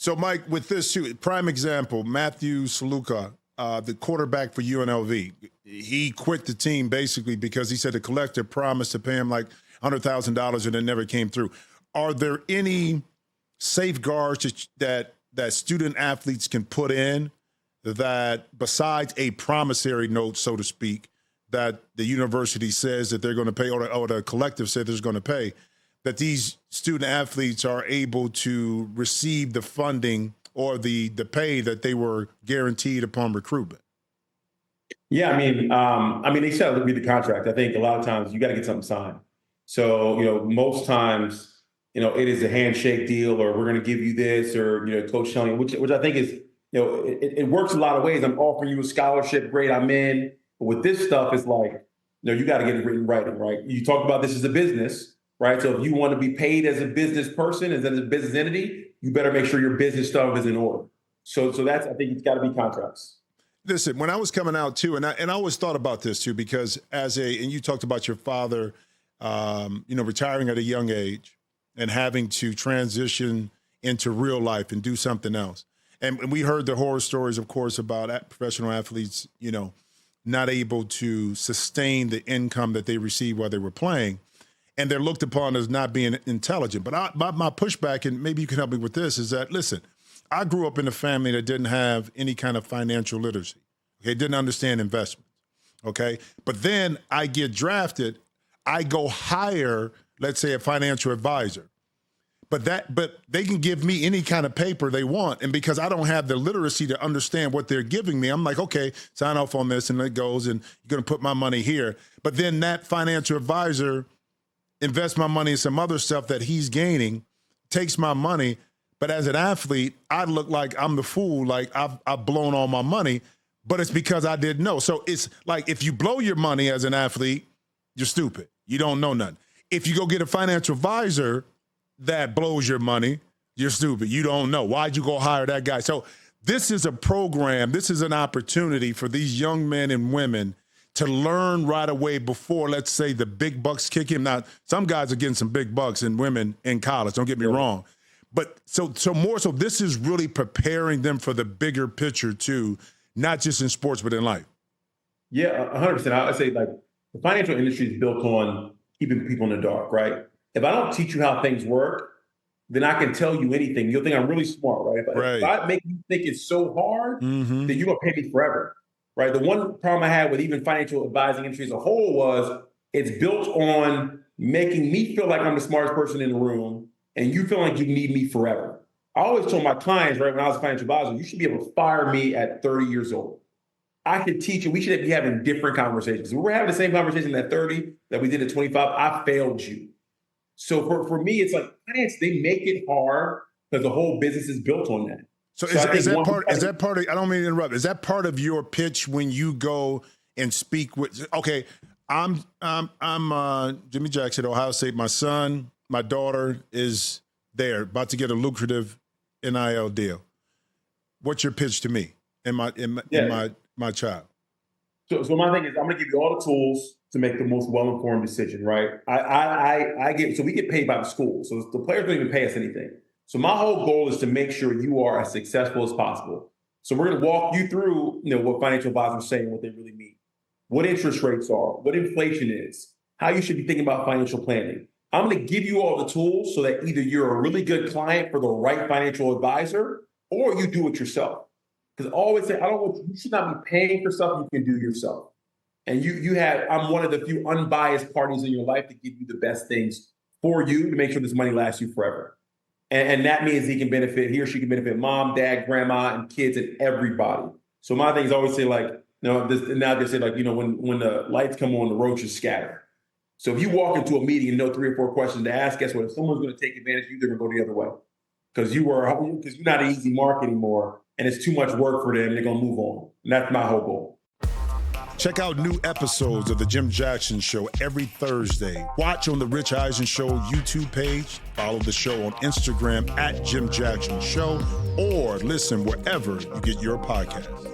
So, Mike, with this too, prime example, Matthew Saluka, the quarterback for UNLV, he quit the team basically because he said the collector promised to pay him like $100,000 and it never came through. Are there any safeguards that student athletes can put in that, besides a promissory note, so to speak, that the university says that they're going to pay, or the collective said they're going to pay, that these student athletes are able to receive the funding or the pay that they were guaranteed upon recruitment? Yeah, I mean, they still have to read the contract. I think a lot of times you got to get something signed. So, most times, it is a handshake deal, or we're going to give you this, or, coach telling you, which I think is, it works a lot of ways. I'm offering you a scholarship, great, I'm in. But with this stuff, it's like, you got to get it written in writing, right? You talk about this as a business, right? So if you want to be paid as a business person, as a business entity, you better make sure your business stuff is in order. So that's, I think it's got to be contracts. Listen, when I was coming out too, and I always thought about this too, because and you talked about your father, retiring at a young age and having to transition into real life and do something else. And we heard the horror stories, of course, about professional athletes, not able to sustain the income that they received while they were playing. And they're looked upon as not being intelligent. But my pushback, and maybe you can help me with this, is that, listen, I grew up in a family that didn't have any kind of financial literacy. Okay, didn't understand investment. Okay, but then I get drafted, I go hire, let's say, a financial advisor. But they can give me any kind of paper they want. And because I don't have the literacy to understand what they're giving me, I'm like, okay, sign off on this, and it goes, and you're going to put my money here. But then that financial advisor invests my money in some other stuff that he's gaining, takes my money. But as an athlete, I look like I'm the fool, like I've blown all my money, but it's because I didn't know. So it's like, if you blow your money as an athlete, you're stupid. You don't know nothing. If you go get a financial advisor that blows your money, you're stupid. You don't know. Why'd you go hire that guy? So this is a program. This is an opportunity for these young men and women to learn right away before, let's say, the big bucks kick in. Now, some guys are getting some big bucks and women in college. Don't get me wrong. But so this is really preparing them for the bigger picture too, not just in sports, but in life. Yeah, 100%. I would say, like, the financial industry is built on keeping people in the dark, right? If I don't teach you how things work, then I can tell you anything. You'll think I'm really smart, right? If I make you think it's so hard, then you're going to pay me forever, right? The one problem I had with even financial advising industry as a whole was it's built on making me feel like I'm the smartest person in the room, and you feel like you need me forever. I always told my clients, right, when I was a financial advisor, you should be able to fire me at 30 years old. I could teach you. We should be having different conversations. If we're having the same conversation at 30 that we did at 25, I failed you. So for me, it's like finance, they make it hard because the whole business is built on that. So is that part of, I don't mean to interrupt, is that part of your pitch when you go and speak with, okay, I'm Jimmy Jackson, Ohio State. My son, my daughter is there, about to get a lucrative NIL deal. What's your pitch to me and my child? So my thing is, I'm going to give you all the tools to make the most well-informed decision, right? We get paid by the school. So the players don't even pay us anything. So my whole goal is to make sure you are as successful as possible. So we're going to walk you through, what financial advisors are saying, what they really mean, what interest rates are, what inflation is, how you should be thinking about financial planning. I'm going to give you all the tools so that either you're a really good client for the right financial advisor, or you do it yourself. Because I always say, you should not be paying for stuff you can do yourself. And I'm one of the few unbiased parties in your life to give you the best things for you to make sure this money lasts you forever. And that means he or she can benefit mom, dad, grandma, and kids, and everybody. So my thing is always say, like, now they say, like, when the lights come on, the roaches scatter. So if you walk into a meeting and know 3 or 4 questions to ask, guess what? If someone's going to take advantage of you, they're going to go the other way. Because you're not an easy mark anymore, and it's too much work for them. They're going to move on. And that's my whole goal. Check out new episodes of The Jim Jackson Show every Thursday. Watch on the Rich Eisen Show YouTube page. Follow the show on Instagram @Jim Jackson Show, or listen wherever you get your podcasts.